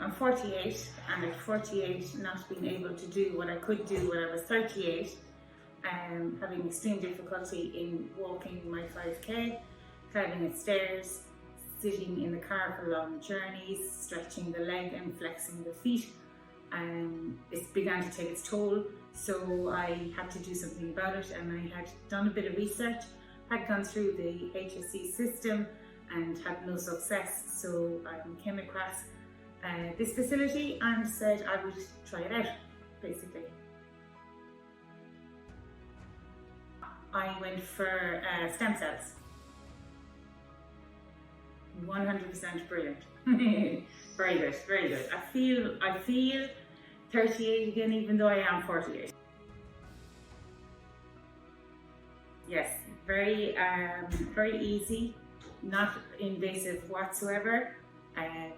I'm 48, and at 48 not being able to do what I could do when I was 38, having extreme difficulty in walking my 5k, climbing the stairs, sitting in the car for long journeys, stretching the leg and flexing the feet. It began to take its toll, so I had to do something about it, and I had done a bit of research, had gone through the HSE system and had no success, so I came across this facility and said I would try it out, basically. I went for stem cells. 100% brilliant. Very good, very good. I feel 38 again, even though I am 48. Yes, very easy, not invasive whatsoever.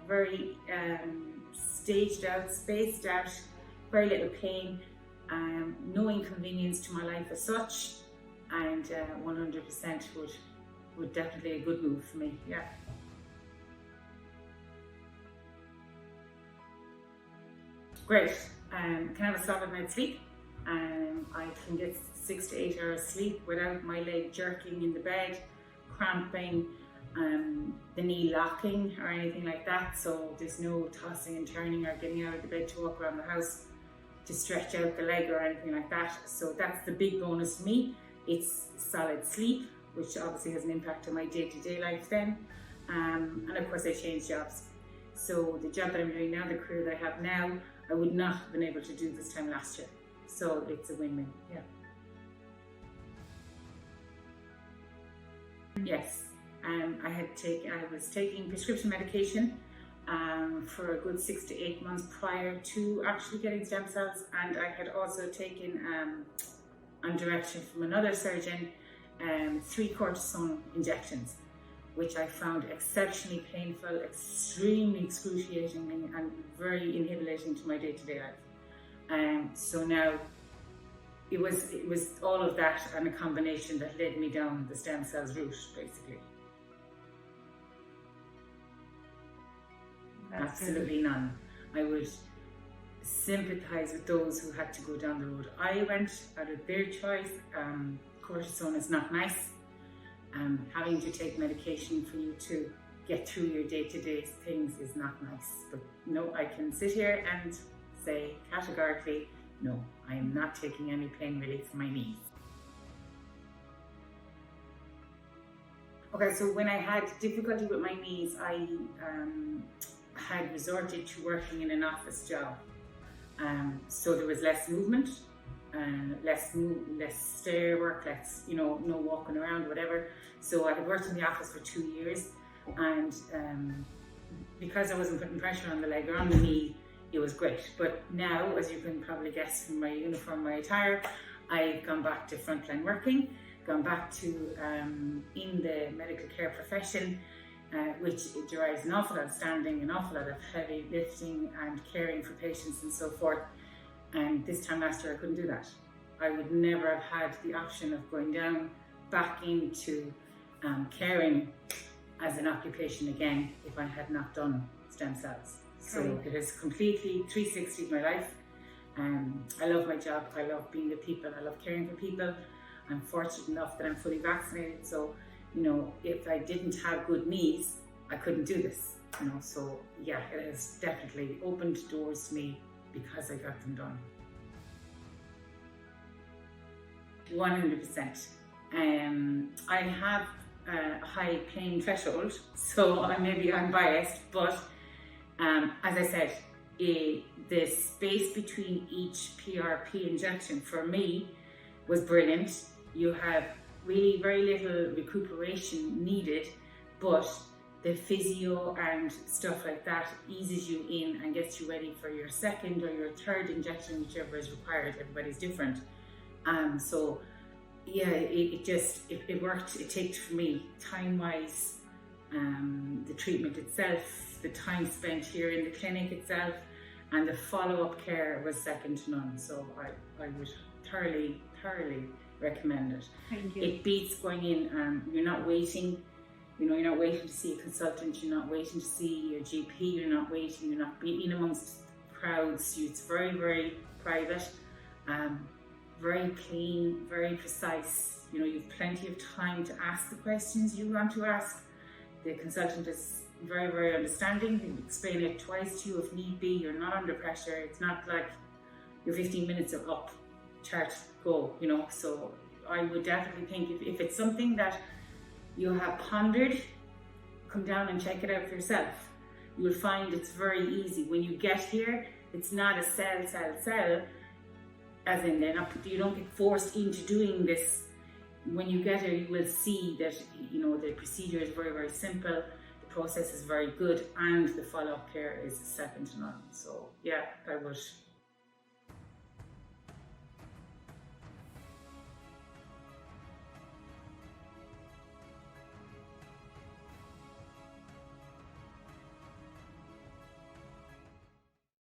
Very staged out, spaced out, very little pain, no inconvenience to my life as such, and 100% would definitely a good move for me. Yeah. Great. Can have a solid night's sleep. I can get 6 to 8 hours sleep without my leg jerking in the bed, cramping, the knee locking or anything like that. So there's no tossing and turning or getting out of the bed to walk around the house to stretch out the leg or anything like that. So that's the big bonus for me. It's solid sleep, which obviously has an impact on my day-to-day life then. And of course I changed jobs. So the job that I'm doing now, the career that I have now, I would not have been able to do this time last year. So it's a win-win, yeah. Yes, I was taking prescription medication for a good 6 to 8 months prior to actually getting stem cells, and I had also taken, on direction from another surgeon, 3 cortisone injections, which I found exceptionally painful, extremely excruciating, and very inhibiting to my day-to-day life. So now it was all of that and a combination that led me down the stem cells route, basically. Absolutely none. I would sympathise with those who had to go down the road I went out of their choice. Cortisone is not nice. Having to take medication for you to get through your day-to-day things is not nice. But no, I can sit here and say categorically, no, I am not taking any pain relief for my knees. Okay, so when I had difficulty with my knees, I had resorted to working in an office job. So there was less movement, less stair work, less, no walking around, whatever. So I had worked in the office for 2 years, and because I wasn't putting pressure on the leg or on the knee, it was great. But now, as you can probably guess from my uniform, my attire, I've gone back to frontline working, gone back to in the medical care profession, which derives an awful lot of standing, an awful lot of heavy lifting and caring for patients and so forth. And this time last year I couldn't do that. I would never have had the option of going down back into caring as an occupation again if I had not done stem cells. So it has completely 360'd my life. I love my job, I love being with people, I love caring for people. I'm fortunate enough that I'm fully vaccinated, so if I didn't have good knees, I couldn't do this. So yeah, it has definitely opened doors to me because I got them done. 100%. I have a high pain threshold, so maybe I'm biased, but as I said, the space between each PRP injection for me was brilliant. You have really very little recuperation needed, but the physio and stuff like that eases you in and gets you ready for your second or your third injection, whichever is required. Everybody's different. So yeah, it worked. It takes for me time-wise, the treatment itself, the time spent here in the clinic itself, and the follow-up care was second to none. So I would thoroughly recommend it. Thank you. It beats going in, you're not waiting You know, you're not waiting to see a consultant, you're not waiting to see your GP, you're not being in amongst crowds. It's very, very private, very clean, very precise. You know, you've plenty of time to ask the questions you want to ask. The consultant is very, very understanding. He'll explain it twice to you if need be. You're not under pressure. It's not like your 15 minutes are up, chart, go, you know. So I would definitely think if it's something that you have pondered, come down and check it out for yourself. You will find it's very easy. When you get here, it's not a sell, as in you don't get forced into doing this. When you get here, you will see that, you know, the procedure is very, very simple, the process is very good, and the follow-up care is second to none. So yeah, I would